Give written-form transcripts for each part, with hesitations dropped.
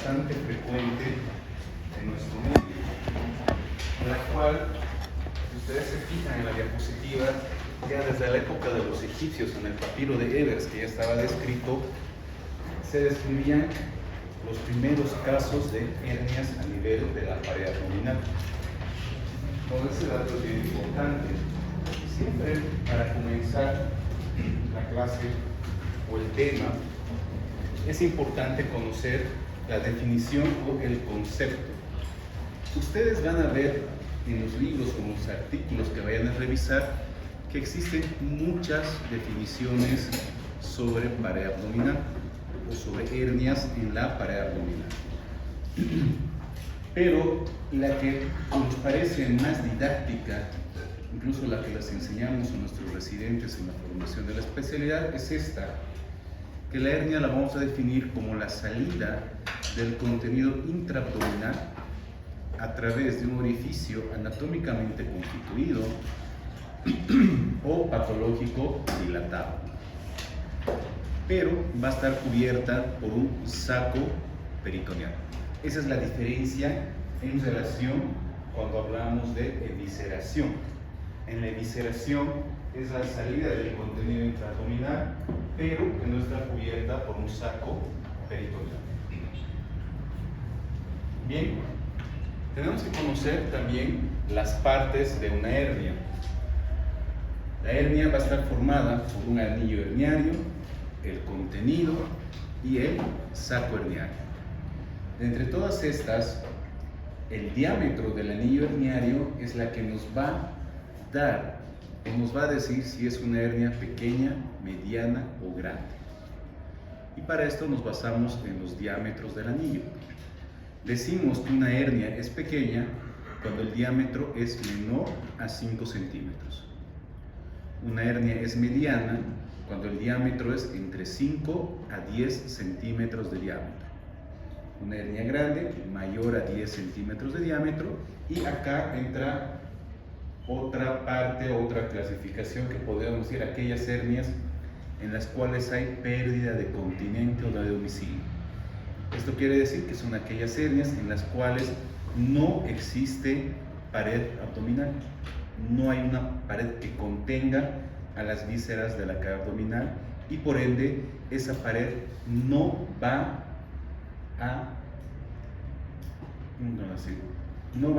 bastante frecuente en nuestro medio, en la cual, si ustedes se fijan en la diapositiva, ya desde la época de los egipcios, en el papiro de Ebers, que ya estaba descrito, se describían los primeros casos de hernias a nivel de la pared abdominal. Todo ese dato es bien importante. Siempre para comenzar la clase o el tema, es importante conocer la definición o el concepto. Ustedes van a ver en los libros o en los artículos que vayan a revisar que existen muchas definiciones sobre pared abdominal o sobre hernias en la pared abdominal. Pero la que nos parece más didáctica, incluso la que les enseñamos a nuestros residentes en la formación de la especialidad, es esta, que la hernia la vamos a definir como la salida del contenido intraabdominal a través de un orificio anatómicamente constituido o patológico dilatado, pero va a estar cubierta por un saco peritoneal. Esa es la diferencia en relación cuando hablamos de evisceración. En la evisceración es la salida del contenido intraabdominal, pero que no está cubierta por un saco peritoneal. Bien, tenemos que conocer también las partes de una hernia. La hernia va a estar formada por un anillo herniario, el contenido y el saco herniario. Entre todas estas, el diámetro del anillo herniario es la que nos va a dar o nos va a decir si es una hernia pequeña, mediana o grande. Y para esto nos basamos en los diámetros del anillo. Decimos que una hernia es pequeña cuando el diámetro es menor a 5 centímetros. Una hernia es mediana cuando el diámetro es entre 5 a 10 centímetros de diámetro. Una hernia grande, mayor a 10 centímetros de diámetro, y acá entra otra parte, otra clasificación que podríamos decir aquellas hernias en las cuales hay pérdida de continente o de domicilio. Esto quiere decir que son aquellas hernias en las cuales no existe pared abdominal, no hay una pared que contenga a las vísceras de la cavidad abdominal y por ende esa pared no va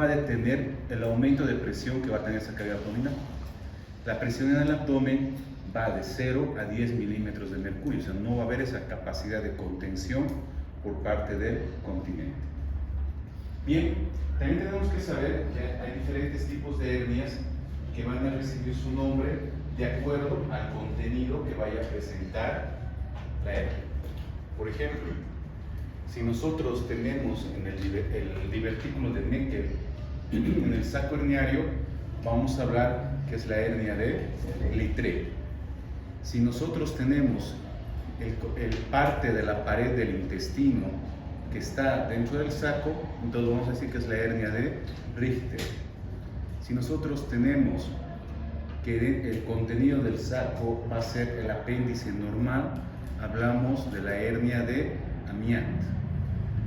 a detener el aumento de presión que va a tener esa cavidad abdominal. La presión en el abdomen va de 0 a 10 milímetros de mercurio, o sea, no va a haber esa capacidad de contención por parte del continente. Bien, también tenemos que saber que hay diferentes tipos de hernias que van a recibir su nombre de acuerdo al contenido que vaya a presentar la hernia. Por ejemplo, si nosotros tenemos en el divertículo de Meckel, en el saco herniario, vamos a hablar que es la hernia de Littré. Si nosotros tenemos el parte de la pared del intestino que está dentro del saco, entonces vamos a decir que es la hernia de Richter. Si nosotros tenemos que el contenido del saco va a ser el apéndice normal, hablamos de la hernia de Amiat.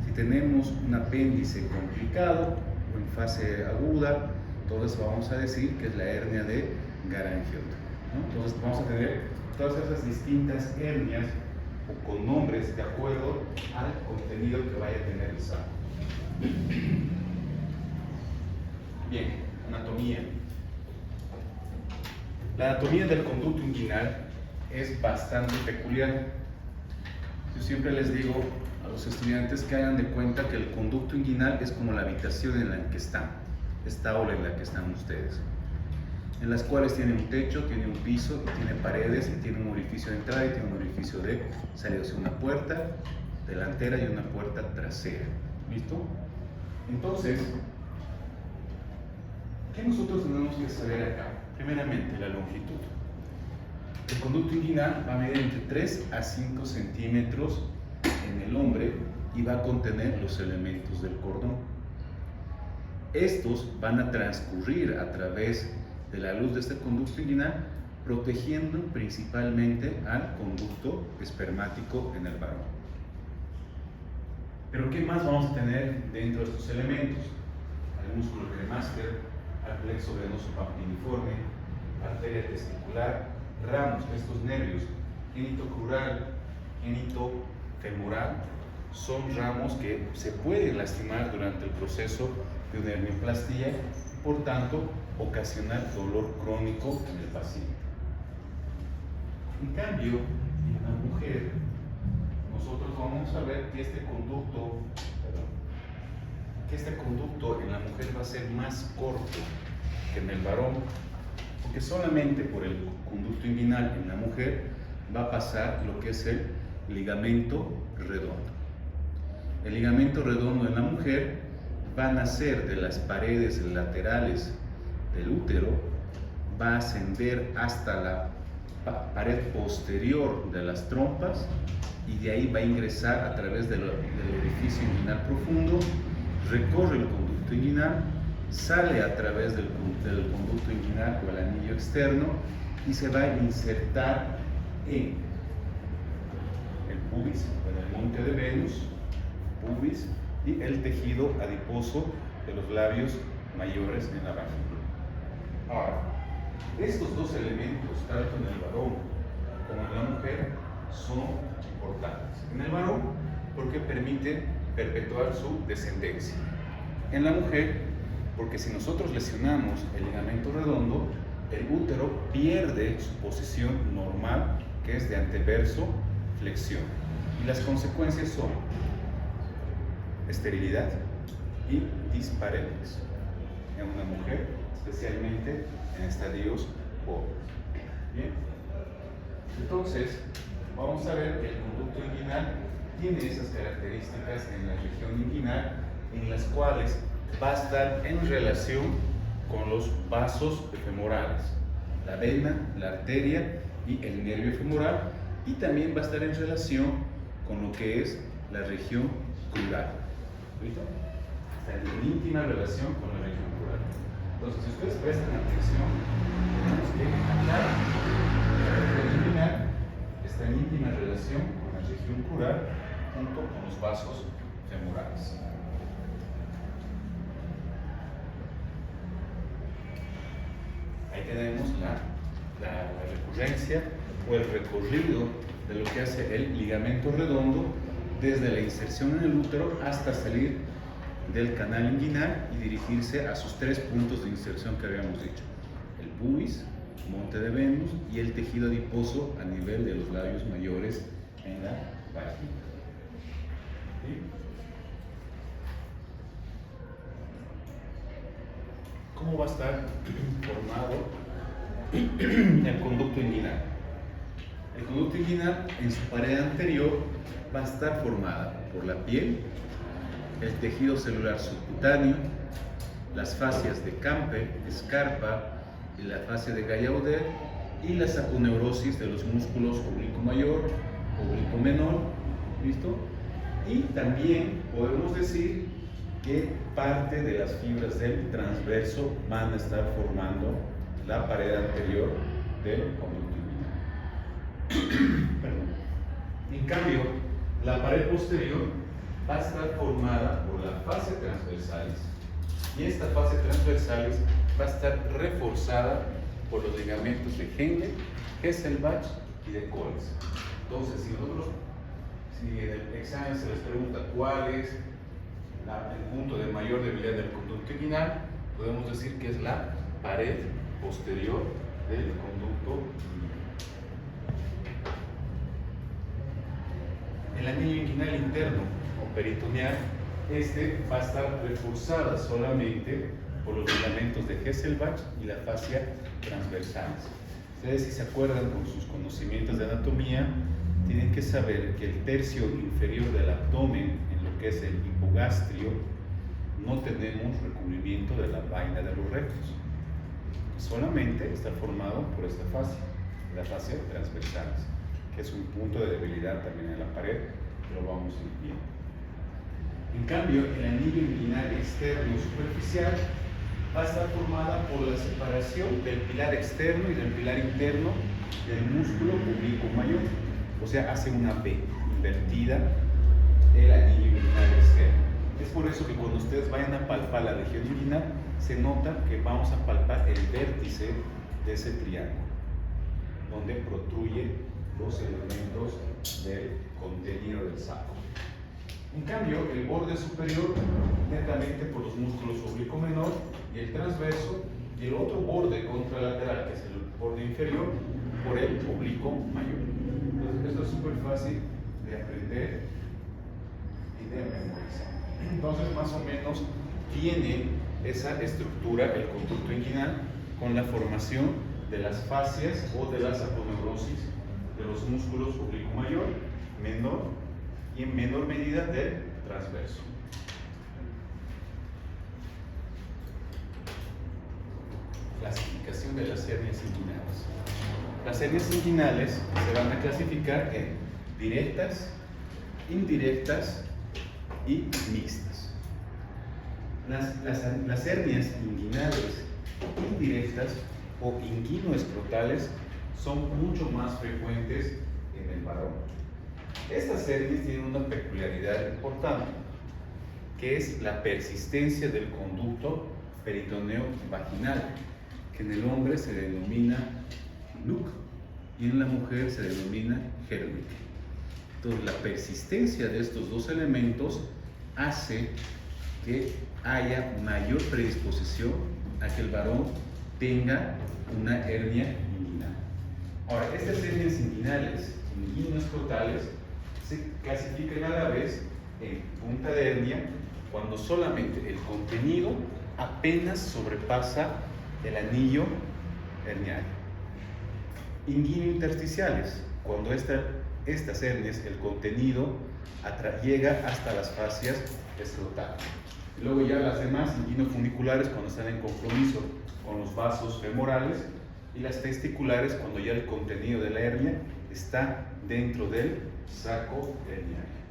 Si tenemos un apéndice complicado o en fase aguda, entonces vamos a decir que es la hernia de Garangiot, ¿no? Entonces vamos a tener todas esas distintas hernias o con nombres de acuerdo al contenido que vaya a tener el saco. Bien, anatomía. La anatomía del conducto inguinal es bastante peculiar. Yo siempre les digo a los estudiantes que hagan de cuenta que el conducto inguinal es como la habitación en la que están, esta aula en la que están ustedes, en las cuales tiene un techo, tiene un piso, tiene paredes, y tiene un orificio de entrada y tiene un orificio de salida, o sea, una puerta delantera y una puerta trasera. ¿Listo? Entonces, ¿qué nosotros tenemos que saber acá? Primeramente, la longitud. El conducto inguinal va a medir entre 3 a 5 centímetros en el hombre y va a contener los elementos del cordón. Estos van a transcurrir a través de la luz de este conducto inguinal, protegiendo principalmente al conducto espermático en el varón. Pero ¿qué más vamos a tener dentro de estos elementos? El músculo cremaster, al plexo venoso pampiniforme, arteria testicular, ramos, estos nervios, genitocrural, genitofemoral, son ramos que se pueden lastimar durante el proceso de una hernioplastia y por tanto ocasionar dolor crónico en el paciente. En cambio, en la mujer, nosotros vamos a ver que este conducto en la mujer va a ser más corto que en el varón, porque solamente por el conducto inguinal en la mujer va a pasar lo que es el ligamento redondo. El ligamento redondo en la mujer va a nacer de las paredes laterales del útero, va a ascender hasta la pared posterior de las trompas y de ahí va a ingresar a través del orificio inguinal profundo, recorre el conducto inguinal, sale a través del conducto inguinal o el anillo externo y se va a insertar en el pubis, en el monte de Venus, pubis y el tejido adiposo de los labios mayores en la vagina. Ahora, estos dos elementos, tanto en el varón como en la mujer, son importantes. En el varón, porque permiten perpetuar su descendencia. En la mujer, porque si nosotros lesionamos el ligamento redondo, el útero pierde su posición normal, que es de anteverso flexión. Y las consecuencias son esterilidad y dispareunia en una mujer, especialmente en estadios pobres. Bien, entonces vamos a ver que el conducto inguinal tiene esas características en la región inguinal en las cuales va a estar en relación con los vasos femorales, la vena, la arteria y el nervio femoral, y también va a estar en relación con lo que es la región crural. ¿Listo? Está en íntima relación con la región crural. Entonces, si ustedes prestan atención, tenemos que acá la región inguinal está en íntima relación con la región crural junto con los vasos femorales. Ahí tenemos la recurrencia o el recorrido de lo que hace el ligamento redondo desde la inserción en el útero hasta salir del canal inguinal y dirigirse a sus tres puntos de inserción que habíamos dicho: el pubis, monte de Venus y el tejido adiposo a nivel de los labios mayores en la vagina. ¿Sí? ¿Cómo va a estar formado el conducto inguinal? El conducto inguinal en su pared anterior va a estar formada por la piel, el tejido celular subcutáneo, las fascias de Campe, Scarpa y la fascia de Gallaudet y la saponeurosis de los músculos oblicuo mayor, oblicuo menor, ¿listo? Y también podemos decir que parte de las fibras del transverso van a estar formando la pared anterior del conducto inguinal. En cambio, la pared posterior va a estar formada por la fascia transversalis y esta fascia transversalis va a estar reforzada por los ligamentos de Henle, Hesselbach y de Coles. Entonces, si en el examen se les pregunta cuál es el punto de mayor debilidad del conducto inguinal, podemos decir que es la pared posterior del conducto inguinal. El anillo inguinal interno o peritoneal, va a estar reforzada solamente por los ligamentos de Hesselbach y la fascia transversales. Ustedes, si se acuerdan con sus conocimientos de anatomía, tienen que saber que el tercio inferior del abdomen, en lo que es el hipogastrio, no tenemos recubrimiento de la vaina de los rectos. Solamente está formado por esta fascia, la fascia transversales, que es un punto de debilidad también en la pared, que lo vamos a ir viendo. En cambio, el anillo inguinal externo superficial va a estar formada por la separación del pilar externo y del pilar interno del músculo oblicuo mayor. O sea, hace una V invertida el anillo inguinal externo. Es por eso que cuando ustedes vayan a palpar la región inguinal, se nota que vamos a palpar el vértice de ese triángulo, donde protruye los elementos del contenido del saco. En cambio, el borde superior, netamente por los músculos oblicuo menor y el transverso, y el otro borde contralateral, que es el borde inferior, por el oblicuo mayor. Entonces, esto es súper fácil de aprender y de memorizar. Entonces, más o menos, tiene esa estructura el conducto inguinal con la formación de las fascias o de las aponeurosis de los músculos oblicuo mayor, menor y en menor medida del transverso. Clasificación de las hernias inguinales. Las hernias inguinales se van a clasificar en directas, indirectas y mixtas. Las hernias inguinales indirectas o inguinoescrotales son mucho más frecuentes en el varón. Estas hernias tienen una peculiaridad importante, que es la persistencia del conducto peritoneo vaginal, que en el hombre se denomina Luc y en la mujer se denomina Herwig. Entonces, la persistencia de estos dos elementos hace que haya mayor predisposición a que el varón tenga una hernia inguinal. Ahora, estas hernias inguinales, inguinoescrotales, se clasifican a la vez en punta de hernia cuando solamente el contenido apenas sobrepasa el anillo herniario. Inguinointersticiales, cuando estas hernias, el contenido llega hasta las fascias escrotales. Luego ya las demás, inguinofuniculares, cuando están en compromiso con los vasos femorales, y las testiculares, cuando ya el contenido de la hernia está dentro del saco herniario.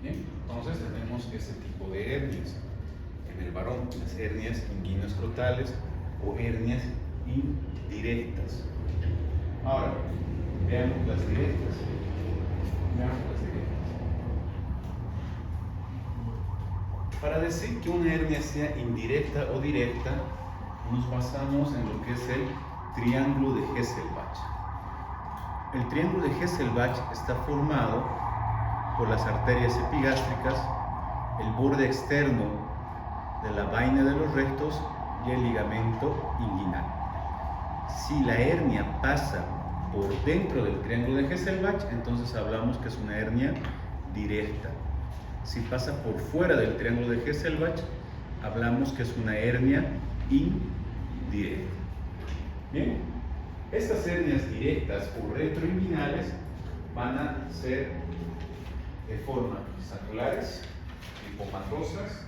Bien, entonces tenemos ese tipo de hernias en el varón, las hernias inguinoescrotales o hernias indirectas. Ahora, veamos las directas. Para decir que una hernia sea indirecta o directa, nos basamos en lo que es el triángulo de Hesselbach. El triángulo de Hesselbach está formado por las arterias epigástricas, el borde externo de la vaina de los rectos y el ligamento inguinal. Si la hernia pasa por dentro del triángulo de Hesselbach, entonces hablamos que es una hernia directa. Si pasa por fuera del triángulo de Hesselbach, hablamos que es una hernia indirecta. Bien, estas hernias directas o retroinguinales van a ser de forma saculares, lipomatosas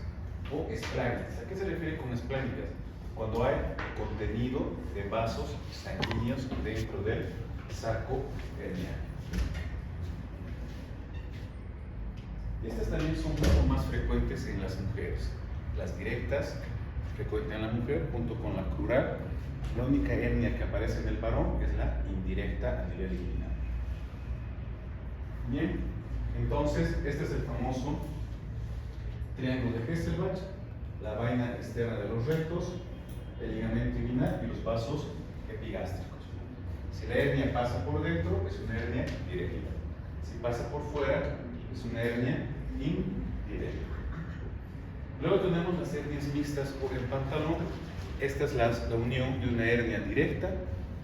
o esplánicas. ¿A qué se refiere con esplánicas? Cuando hay contenido de vasos sanguíneos dentro del saco herniario. Estas también son mucho más frecuentes en las mujeres. Las directas, frecuentes en la mujer, junto con la crural. La única hernia que aparece en el varón es la indirecta a nivel inguinal. Bien, entonces este es el famoso triángulo de Hesselbach, la vaina externa de los rectos, el ligamento inguinal y los vasos epigástricos. Si la hernia pasa por dentro, es una hernia directa. Si pasa por fuera, es una hernia indirecta. Luego tenemos las hernias mixtas o en pantalón. Esta es la unión de una hernia directa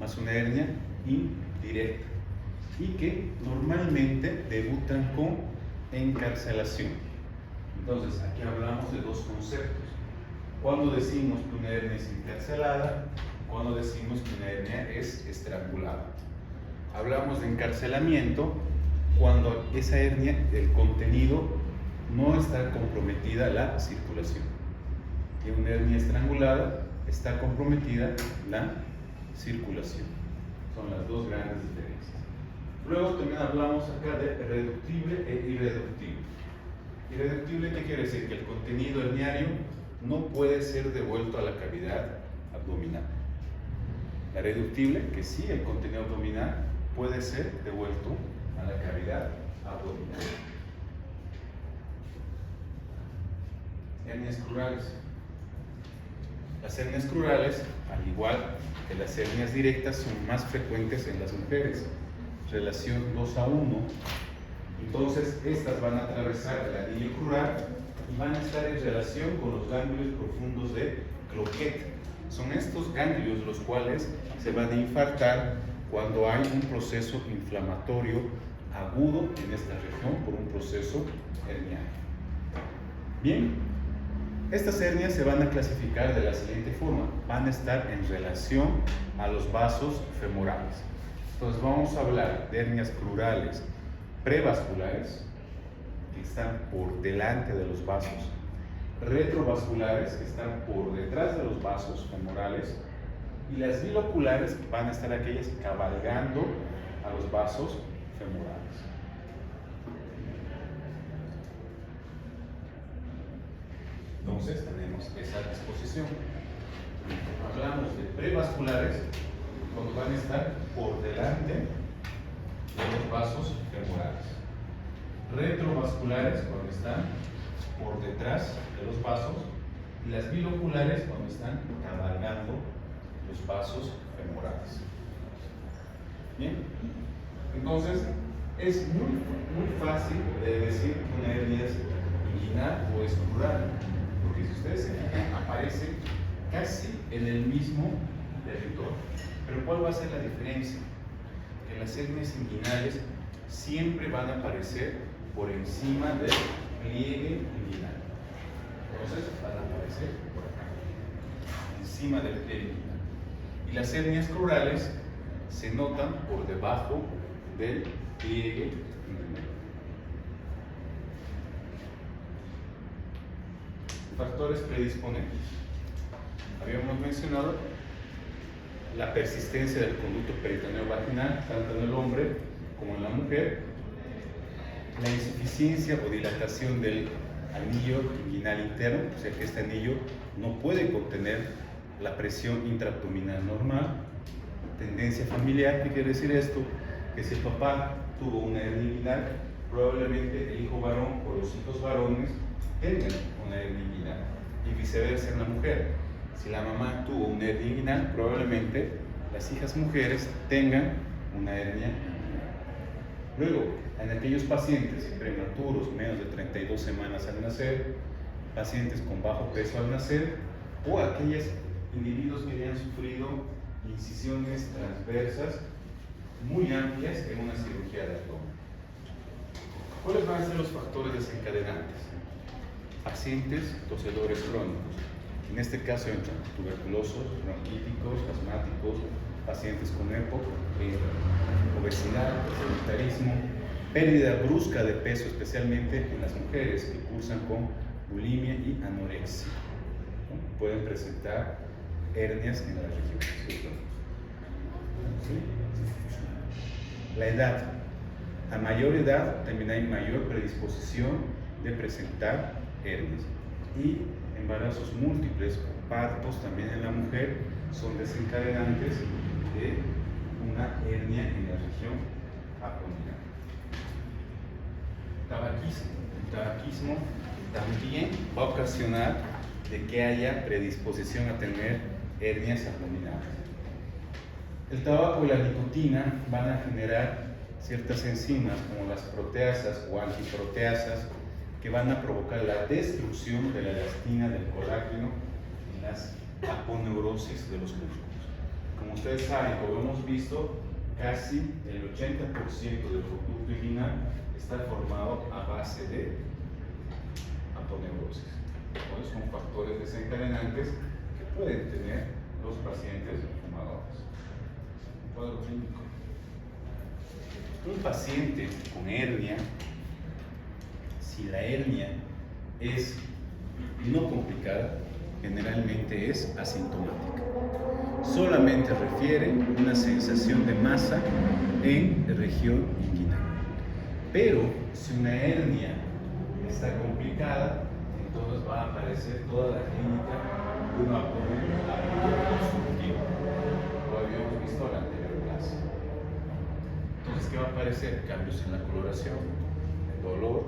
más una hernia indirecta y que normalmente debutan con encarcelación. Entonces, aquí hablamos de dos conceptos. Cuando decimos que una hernia es encarcelada, cuando decimos que una hernia es estrangulada. Hablamos de encarcelamiento cuando esa hernia, el contenido, no está comprometida la circulación. Y en una hernia estrangulada está comprometida la circulación. Son las dos grandes diferencias. Luego también hablamos acá de reductible e irreductible. Irreductible, ¿qué quiere decir? Que el contenido herniario no puede ser devuelto a la cavidad abdominal. La reductible, que sí, el contenido abdominal puede ser devuelto a a la cavidad abdominal. Hernias crurales. Las hernias crurales, al igual que las hernias directas, son más frecuentes en las mujeres, relación 2:1. Entonces, estas van a atravesar el anillo crural y van a estar en relación con los ganglios profundos de Cloquet. Son estos ganglios los cuales se van a infartar cuando hay un proceso inflamatorio agudo en esta región por un proceso herniano. Bien, estas hernias se van a clasificar de la siguiente forma. Van a estar en relación a los vasos femorales. Entonces vamos a hablar de hernias crurales prevasculares, que están por delante de los vasos, retrovasculares, que están por detrás de los vasos femorales, y las biloculares van a estar aquellas cabalgando a los vasos femorales. Entonces tenemos esa disposición. Hablamos de prevasculares cuando van a estar por delante de los vasos femorales. Retrovasculares cuando están por detrás de los vasos, y las biloculares cuando están cabalgando los vasos femorales. Bien, entonces es muy fácil de decir que una hernia es inguinal o es crural, porque si ustedes se fijan, aparece casi en el mismo territorio. Pero ¿cuál va a ser la diferencia? Que las hernias inguinales siempre van a aparecer por encima del pliegue inguinal. Entonces van a aparecer por acá, encima del pliegue inguinal. Y las hernias crurales se notan por debajo del pliegue inguinal. Factores predisponentes. Habíamos mencionado la persistencia del conducto peritoneo vaginal, tanto en el hombre como en la mujer, la insuficiencia o dilatación del anillo inguinal interno, o sea que este anillo no puede contener la presión intraabdominal normal, tendencia familiar. ¿Qué quiere decir esto? Que si el papá tuvo una hernia inguinal, probablemente el hijo varón o los hijos varones tengan una hernia inguinal, y viceversa en la mujer. Si la mamá tuvo una hernia inguinal, probablemente las hijas mujeres tengan una hernia inguinal. Luego, en aquellos pacientes prematuros, menos de 32 semanas al nacer, pacientes con bajo peso al nacer, o aquellos individuos que hayan sufrido incisiones transversas muy amplias en una cirugía de abdomen. ¿Cuáles van a ser los factores desencadenantes? Pacientes tosedores crónicos. En este caso entran tuberculosos, bronquíticos, asmáticos, pacientes con EPOC, obesidad, sedentarismo, pérdida brusca de peso, especialmente en las mujeres que cursan con bulimia y anorexia. Pueden presentar hernias en la región. La edad. A mayor edad también hay mayor predisposición de presentar hernias. Y embarazos múltiples o partos también en la mujer son desencadenantes de una hernia en la región abdominal. Tabaquismo. El tabaquismo también va a ocasionar de que haya predisposición a tener hernias abdominales. El tabaco y la nicotina van a generar ciertas enzimas como las proteasas o antiproteasas que van a provocar la destrucción de la elastina del colágeno en las aponeurosis de los músculos. Como ustedes saben, como hemos visto, casi el 80% del conducto inguinal está formado a base de aponeurosis. Entonces son factores desencadenantes que pueden tener los pacientes fumadores. Cuadro clínico. Un paciente con hernia, si la hernia es no complicada, generalmente es asintomática. Solamente refiere una sensación de masa en región inguinal. Pero si una hernia está complicada, entonces va a aparecer toda la clínica de un abdomen obstructivo. Lo habíamos visto en la anterior clase. Entonces, ¿qué va a aparecer? Cambios en la coloración, dolor,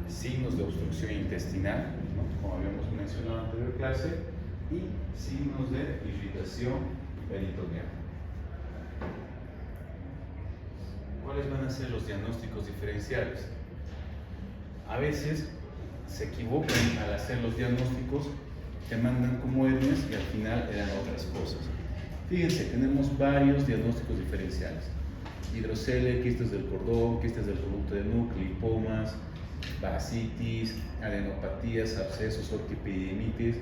signos de obstrucción intestinal, ¿no? Como habíamos mencionado en la anterior clase, y signos de irritación peritoneal. ¿Cuáles van a ser los diagnósticos diferenciales? A veces se equivocan al hacer los diagnósticos, te mandan como hernias y al final eran otras cosas. Fíjense, tenemos varios diagnósticos diferenciales: hidrocele, quistes del cordón, quistes del conducto de núcleo, lipomas, vascitis, adenopatías, abscesos, orquiepididimitis,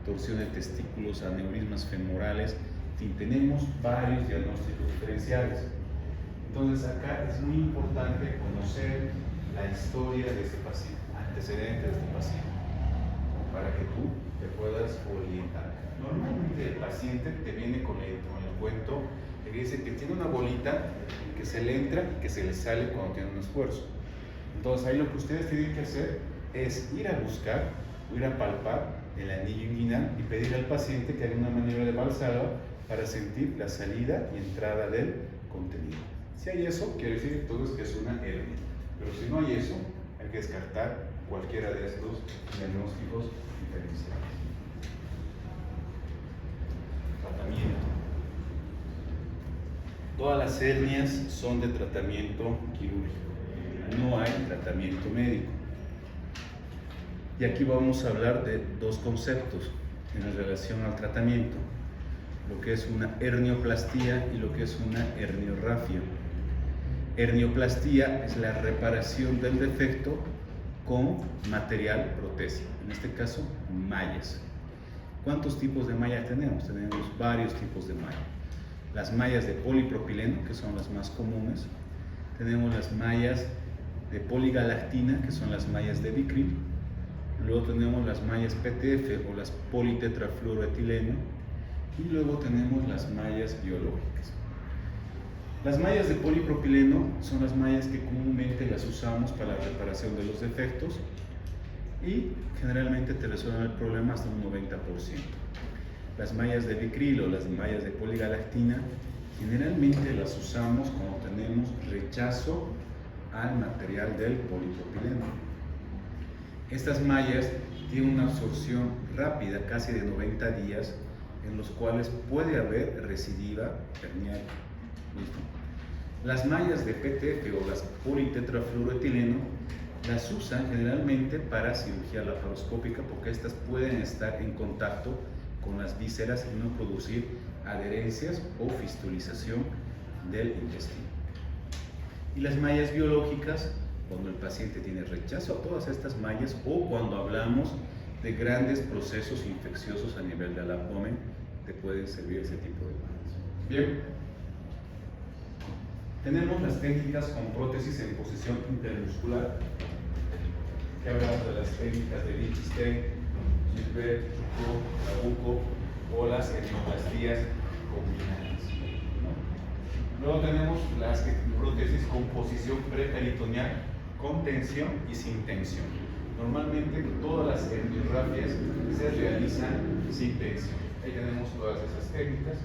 torsión de testículos, aneurismas femorales. En fin, tenemos varios diagnósticos diferenciales. Entonces acá es muy importante conocer la historia de este paciente, antecedentes de este paciente, para que tú te puedas orientar. Normalmente el paciente te viene con el cuento que dice que tiene una bolita que se le entra y que se le sale cuando tiene un esfuerzo. Entonces ahí lo que ustedes tienen que hacer es ir a buscar o ir a palpar el anillo inguinal y pedir al paciente que haga una maniobra de Valsalva para sentir la salida y entrada del contenido. Si hay eso, quiere decir entonces que es una hernia. Pero si no hay eso, hay que descartar cualquiera de estos diagnósticos diferenciales. Tratamiento. Todas las hernias son de tratamiento quirúrgico. No hay tratamiento médico. Y aquí vamos a hablar de dos conceptos en relación al tratamiento: lo que es una hernioplastía y lo que es una herniorrafia. Hernioplastía es la reparación del defecto con material protésico, en este caso mallas. ¿Cuántos tipos de mallas tenemos? Tenemos varios tipos de mallas. Las mallas de polipropileno, que son las más comunes. Tenemos las mallas de poligalactina, que son las mallas de Vicryl. Luego tenemos las mallas PTF o las politetrafluoroetileno. Y luego tenemos las mallas biológicas. Las mallas de polipropileno son las mallas que comúnmente las usamos para la reparación de los defectos y generalmente te resuelven el problema hasta un 90%. Las mallas de Vicryl o las mallas de poligalactina generalmente las usamos cuando tenemos rechazo al material del polipropileno. Estas mallas tienen una absorción rápida, casi de 90 días, en los cuales puede haber recidiva hernial. ¿Listo? Las mallas de PTF o las politetrafluoroetileno las usan generalmente para cirugía laparoscópica porque estas pueden estar en contacto con las vísceras y no producir adherencias o fistulización del intestino. Y las mallas biológicas, cuando el paciente tiene rechazo a todas estas mallas o cuando hablamos de grandes procesos infecciosos a nivel del abdomen, te pueden servir ese tipo de mallas. Bien. Tenemos las técnicas con prótesis en posición intermuscular, que hablamos de las técnicas de Lichtenstein, Gilbert, Choucault, Trabuco o las hernoplastías combinadas, ¿no? Luego tenemos las prótesis con posición preperitoneal, con tensión y sin tensión. Normalmente todas las herniorrafias se realizan sin tensión. Ahí tenemos todas esas técnicas.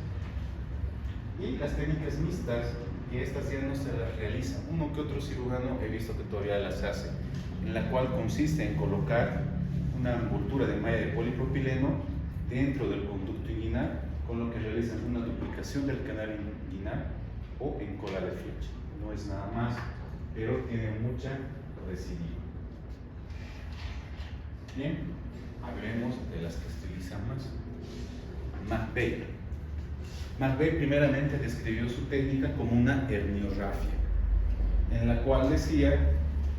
Y las técnicas mixtas, que estas ya no se las realiza. Uno que otro cirujano he visto que todavía las hace, en la cual consiste en colocar una envoltura de malla de polipropileno dentro del conducto inguinal, con lo que realizan una duplicación del canal inguinal o en cola de flecha. No es nada más, pero tiene mucha recidiva. Bien, hablemos de las que se utilizan más. McVeigh. McVeigh primeramente describió su técnica como una herniorrafia, en la cual decía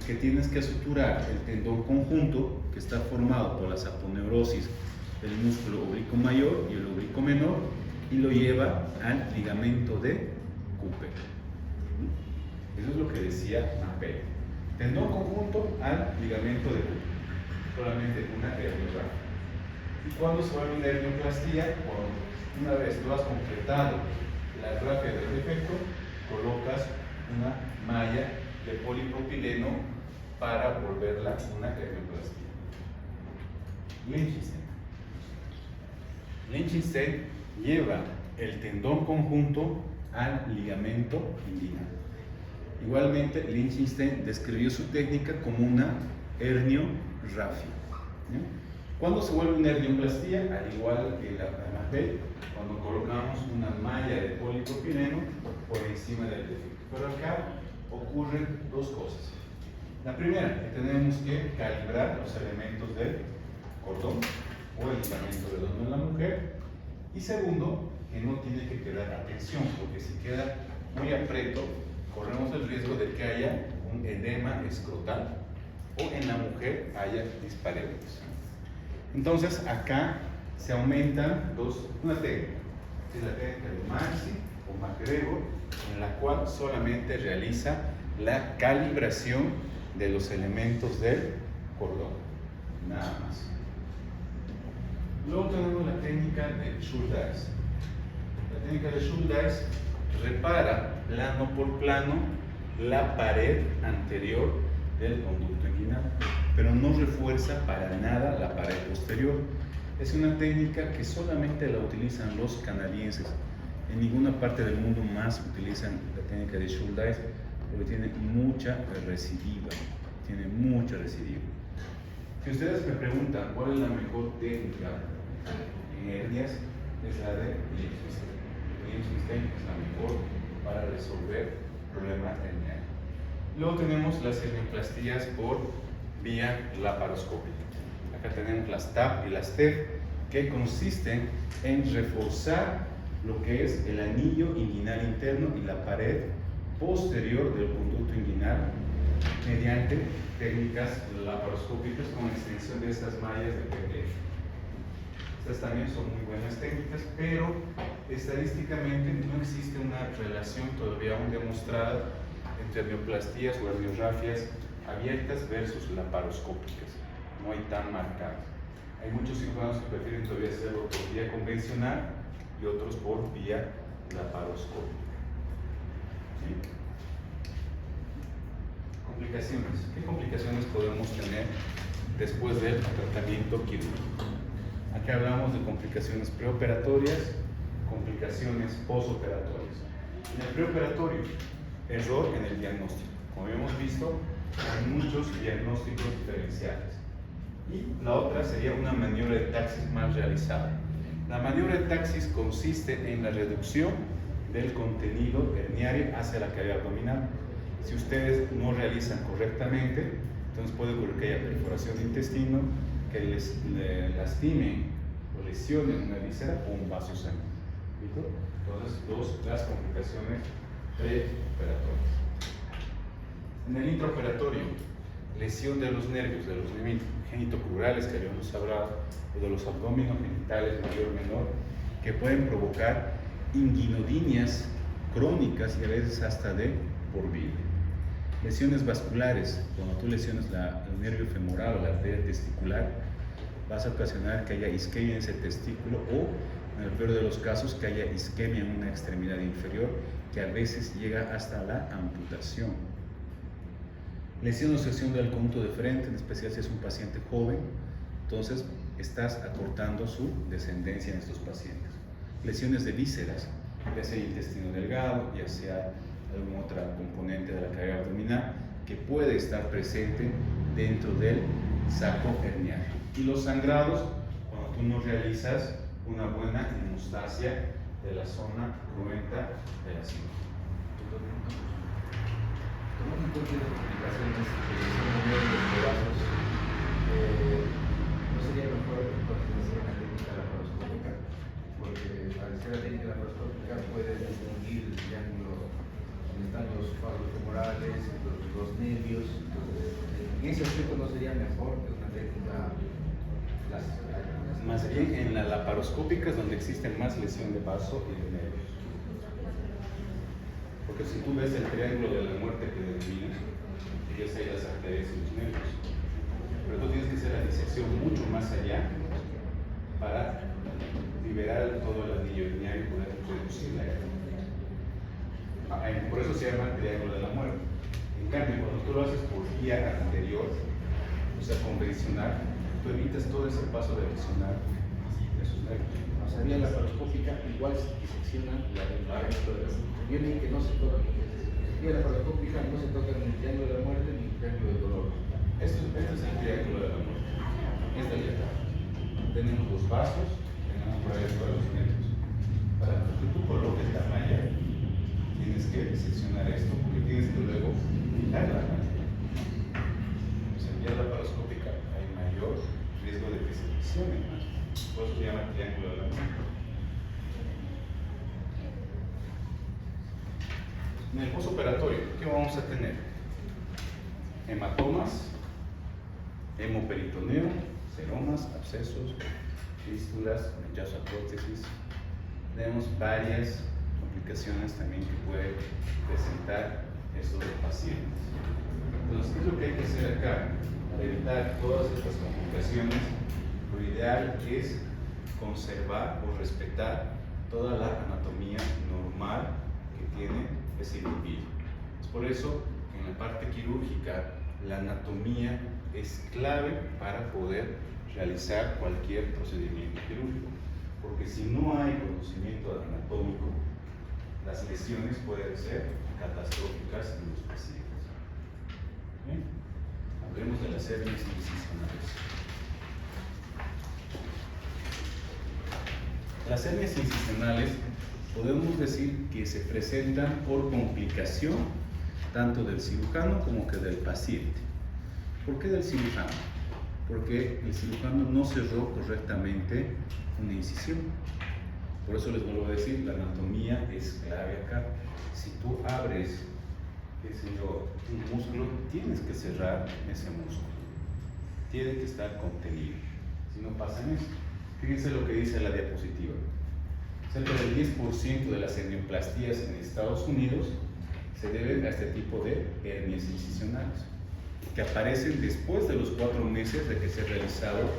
que tienes que suturar el tendón conjunto, que está formado por la saponeurosis del músculo oblicuo mayor y el oblicuo menor, y lo lleva al ligamento de Cooper. Eso es lo que decía McVeigh. Tendón conjunto al ligamento de Cooper. Solamente una herniorrafia. ¿Y cuándo se vuelve una hernioplastía? Cuando una vez tú has completado la rafia del defecto, colocas una malla de polipropileno para volverla una hernioplastía. Lichtenstein. Lichtenstein lleva el tendón conjunto al ligamento inguinal. Igualmente, Lichtenstein describió su técnica como una herniorrafia. ¿Cuándo se vuelve una hernioplastía? Al igual que la MAPEI, cuando colocamos una malla de polipropileno por encima del defecto. Pero acá ocurren dos cosas. La primera, que tenemos que calibrar los elementos del cordón o el ligamento redondo en la mujer. Y segundo, que no tiene que quedar a tensión, porque si queda muy aprieto, corremos el riesgo de que haya un edema escrotal o en la mujer haya dispareunia. Entonces acá se aumentan una técnica, que es la técnica de Maxi o MacGregor, en la cual solamente realiza la calibración de los elementos del cordón, nada más. Luego tenemos la técnica de Schuldeis. La técnica de Schuldeis repara plano por plano la pared anterior del conducto inguinal, pero no refuerza para nada la pared posterior. Es una técnica que solamente la utilizan los canadienses. En ninguna parte del mundo más utilizan la técnica de Schuldeis porque tiene mucha recidiva. Si ustedes me preguntan cuál es la mejor técnica en hernias, es la de Lichtenstein. Lichtenstein es la mejor para resolver problemas hernianos. Luego tenemos las hernioplastías por vía laparoscópica. Acá tenemos las TAP y las TEF, que consisten en reforzar lo que es el anillo inguinal interno y la pared posterior del conducto inguinal mediante técnicas laparoscópicas con extensión de estas mallas de PPF. Estas también son muy buenas técnicas, pero estadísticamente no existe una relación todavía aún demostrada entre hernioplastías o herniorrafias abiertas versus laparoscópicas. No hay tan marcadas. Hay muchos cirujanos que prefieren todavía hacerlo por vía convencional y otros por vía laparoscópica. ¿Sí? Complicaciones. ¿Qué complicaciones podemos tener después del tratamiento quirúrgico? Aquí hablamos de complicaciones preoperatorias, complicaciones posoperatorias. En el preoperatorio, error en el diagnóstico. Como hemos visto, hay muchos diagnósticos diferenciales. Y la otra sería una maniobra de taxis mal realizada. La maniobra de taxis consiste en la reducción del contenido herniario hacia la cavidad abdominal. Si ustedes no realizan correctamente, entonces puede ocurrir que haya perforación de intestino, que les lastimen o lesionen una víscera o un vaso sanguíneo. Entonces, las complicaciones preoperatorias. En el intraoperatorio, lesión de los nervios, de los genitocrurales que habíamos hablado, o de los abdómenos genitales mayor o menor, que pueden provocar inguinodinias crónicas y a veces hasta de por vida. Lesiones vasculares, cuando tú lesiones el nervio femoral o la arteria testicular, vas a ocasionar que haya isquemia en ese testículo o, en el peor de los casos, que haya isquemia en una extremidad inferior que a veces llega hasta la amputación. Lesión o sección del conducto deferente, en especial si es un paciente joven, entonces estás acortando su descendencia en estos pacientes. Lesiones de vísceras, ya sea intestino delgado, ya sea alguna otra componente de la cavidad abdominal que puede estar presente dentro del saco herniano. Y los sangrados, cuando tú no realizas una buena hemostasia de la zona cruenta de la cinta. Tomando en cuenta las complicaciones que son muy de los pedazos, ¿no sería mejor hacer una técnica laparoscópica? Porque al hacer la técnica laparoscópica puedes distinguir el triángulo donde están los faros femorales, los nervios. Entonces, en ese aspecto no sería mejor que una técnica más bien en la laparoscópica es donde existe más lesión de vaso y de nervios. Porque si tú ves el triángulo de la muerte que determina, ya sea las arterias y los nervios. Pero tú tienes que hacer la disección mucho más allá para liberar todo el anillo herniario y poder reducir la hernia. Por eso se llama triángulo de la muerte. En cambio, cuando tú lo haces por vía anterior, o sea, convencional, tú evitas todo ese paso de lesionar esos nervios. O sea, vía laparoscópica igual se diseccionan la del diámetro de las. Yo leí que no se toca. cirugía laparoscópica no se toca ni el triángulo de la muerte ni el triángulo del dolor. Este es el triángulo de la muerte. Esta de acá. Tenemos los vasos, tenemos por ahí todos los nervios. Para que tú coloques la malla, tienes que seccionar esto porque tienes que luego quitar la malla. O sea, en vía laparoscópica hay mayor riesgo de que se lesione más. Por eso se llama triángulo de la muerte. En el postoperatorio, ¿qué vamos a tener? Hematomas, hemoperitoneo, seromas, abscesos, fístulas, rechazo a prótesis. Tenemos varias complicaciones también que puede presentar estos pacientes. Entonces, ¿qué es lo que hay que hacer acá? Para evitar todas estas complicaciones, lo ideal es conservar o respetar toda la anatomía normal que tiene ese individuo. Es por eso que en la parte quirúrgica la anatomía es clave para poder realizar cualquier procedimiento quirúrgico, porque si no hay conocimiento anatómico, las lesiones pueden ser catastróficas en los pacientes. ¿Bien? Hablemos de las hernias incisionales. Las hernias incisionales podemos decir que se presentan por complicación tanto del cirujano como que del paciente. ¿Por qué del cirujano? Porque el cirujano no cerró correctamente una incisión. Por eso les vuelvo a decir, la anatomía es clave acá. Si tú abres, qué sé yo, un músculo, tienes que cerrar ese músculo. Tiene que estar contenido. Si no pasa en eso. Fíjense lo que dice la diapositiva. Cerca del 10% de las hernioplastías en Estados Unidos se deben a este tipo de hernias incisionales, que aparecen después de los 4 meses de que se ha realizado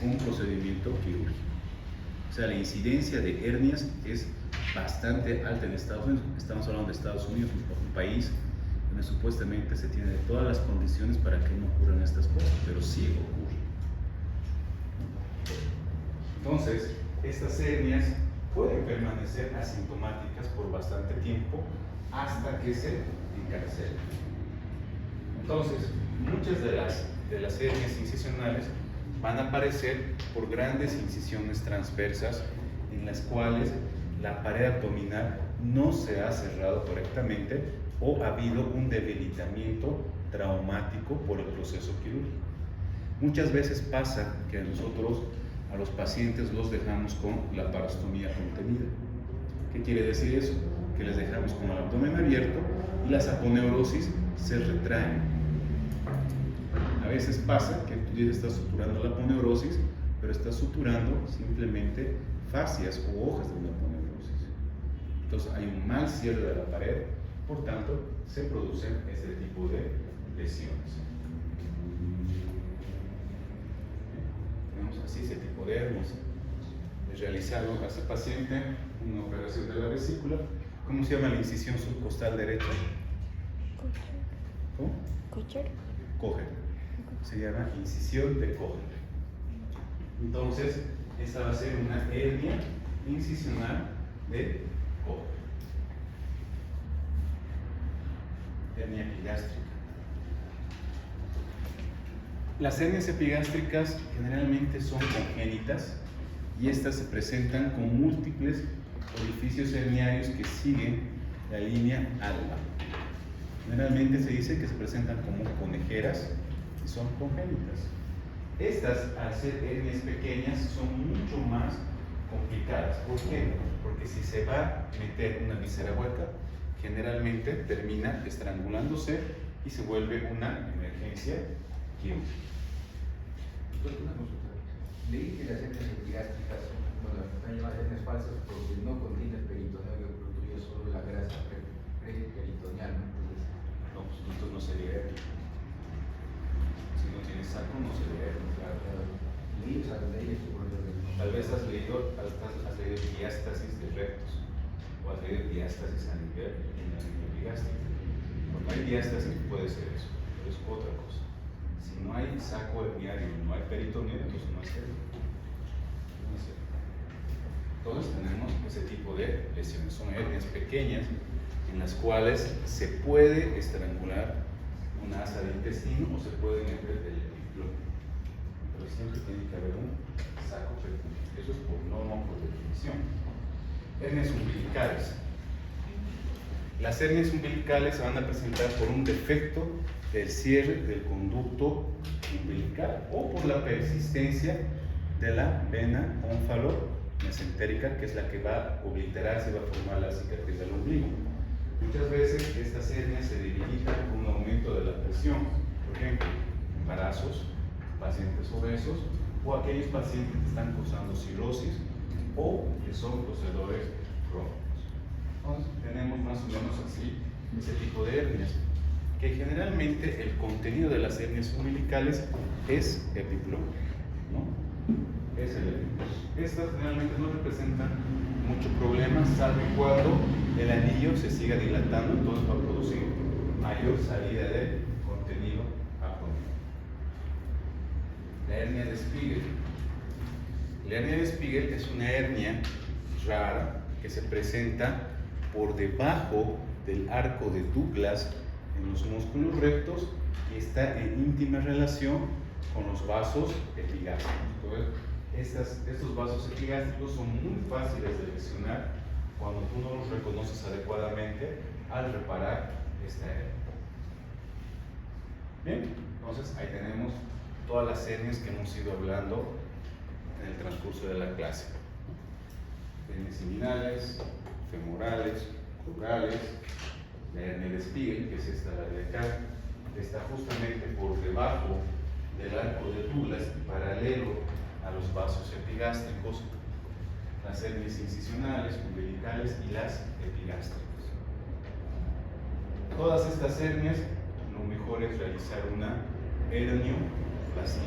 un procedimiento quirúrgico. O sea, la incidencia de hernias es bastante alta en Estados Unidos. Estamos hablando de Estados Unidos, un país donde supuestamente se tienen todas las condiciones para que no ocurran estas cosas, pero sí ocurren. Entonces, estas hernias pueden permanecer asintomáticas por bastante tiempo hasta que se encarcelan. Entonces, muchas de las hernias incisionales van a aparecer por grandes incisiones transversas en las cuales la pared abdominal no se ha cerrado correctamente o ha habido un debilitamiento traumático por el proceso quirúrgico. Muchas veces pasa que nosotros a los pacientes los dejamos con laparostomía contenida. ¿Qué quiere decir eso? Que les dejamos con el abdomen abierto y las aponeurosis se retraen. A veces pasa que tú ya estás suturando la aponeurosis, pero estás suturando simplemente fascias o hojas de una aponeurosis. Entonces hay un mal cierre de la pared, por tanto se producen este tipo de lesiones. Tenemos así ese tipo de hernias. He realizado a este paciente una operación de la vesícula. ¿Cómo se llama la incisión subcostal derecha? ¿Cómo? Coger. Se llama incisión de Coger. Entonces, esta va a ser una hernia incisional de Coger. Hernia epigástrica. Las hernias epigástricas generalmente son congénitas y estas se presentan con múltiples orificios herniarios que siguen la línea alba. Generalmente se dice que se presentan como conejeras y son congénitas. Estas, al ser hernias pequeñas, son mucho más complicadas. ¿Por qué? Porque si se va a meter una víscera hueca, generalmente termina estrangulándose y se vuelve una emergencia quirúrgica. Entonces, una consulta. Leí que las hernias epigástricas están llamadas hernias falsas porque no contiene el peritoneo que producía solo la grasa preperitoneal. Entonces, No, pues entonces no sería hernia. Si no tienes saco, no sería hernia. leí eso por el Tal vez has leído diástasis de rectos o has leído diástasis a nivel en la línea epigástrica. Cuando hay diástasis puede ser eso, pero es otra cosa. Si no hay saco herniario, no hay peritoneo, entonces no es hernia. No es hernia. Entonces tenemos ese tipo de lesiones. Son hernias pequeñas en en las cuales se puede estrangular una asa de intestino o se puede meter el epiploma. Pero siempre tiene que haber un saco percutáneo. Eso es por norma, por definición. Hernias umbilicales. Las hernias umbilicales se van a presentar por un defecto del cierre del conducto umbilical o por la persistencia de la vena ónfalo-mesentérica, que es la que va a obliterarse y va a formar la cicatriz del ombligo. Muchas veces estas hernias se debilitan con un aumento de la presión, por ejemplo, embarazos, pacientes obesos o aquellos pacientes que están causando cirrosis o que son poseedores crónicos. Entonces, tenemos más o menos así ese tipo de hernias, que generalmente el contenido de las hernias umbilicales es epiploma, ¿no? Es el epiploma. Estas generalmente no representan mucho problema, salvo cuando el anillo se siga dilatando, entonces va a producir mayor salida de contenido abdominal. La hernia de Spiegel. La hernia de Spiegel es una hernia rara que se presenta por debajo del arco de Douglas en los músculos rectos y está en íntima relación con los vasos epigástricos. Entonces, estos vasos epigástricos son muy fáciles de lesionar cuando tú no los reconoces adecuadamente al reparar esta hernia. Bien, entonces ahí tenemos todas las hernias que hemos ido hablando en el transcurso de la clase. Hernias inguinales, femorales, crurales. La hernia de Spiegel, que es esta la de acá, está justamente por debajo del arco de Douglas, paralelo a los vasos epigástricos, las hernias incisionales, umbilicales y las epigástricas. Todas estas hernias, lo mejor es realizar una hernioplastia.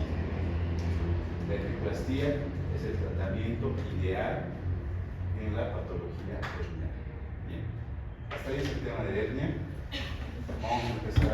La hernioplastia es el tratamiento ideal en la patología hernial. Bien, hasta ahí es el tema de hernia. Vamos a empezar